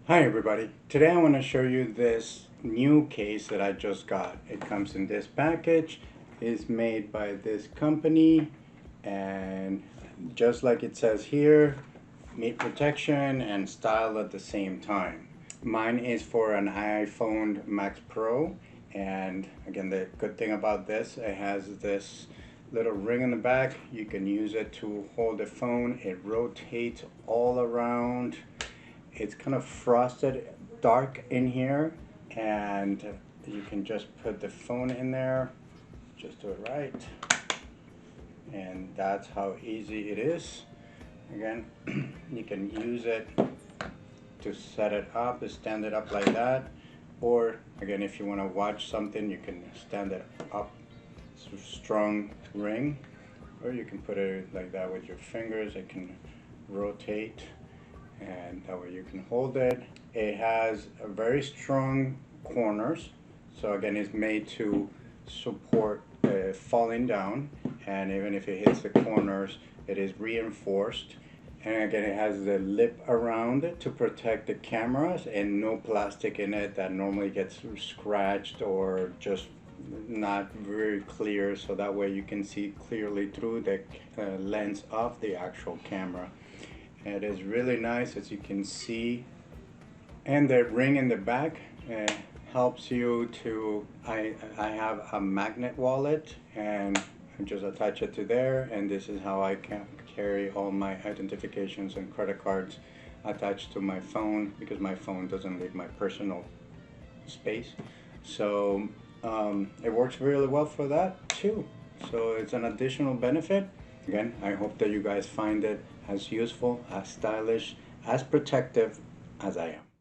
Hi everybody. Today I want to show you this new case that I just got. It comes in this package. It's made by this company, and just like it says here, meat protection and style at the same time. Mine is for an iPhone Max Pro, and again, the good thing about this, it has this little ring in the back. You can use it to hold the phone. It rotates all around. It's kind of frosted dark in here, and you can just put the phone in there, just do it right, and that's how easy it is. Again, you can use it to set it up, to stand it up like that, or again, if you want to watch something, you can stand it up. It's a strong ring, or you can put it like that with your fingers. It can rotate, and that way you can hold it. It has a very strong corners, so again, it's made to support falling down, and even if it hits the corners, it is reinforced. And again, it has the lip around it to protect the cameras, and no plastic in it that normally gets scratched or just not very clear, so that way you can see clearly through the lens of the actual camera. It is really nice, as you can see, and the ring in the back helps you to, I have a magnet wallet, and I just attach it to there, and this is how I can carry all my identifications and credit cards attached to my phone, because my phone doesn't leave my personal space. So it works really well for that too. So it's an additional benefit. Again, I hope that you guys find it as useful, as stylish, as protective as I am.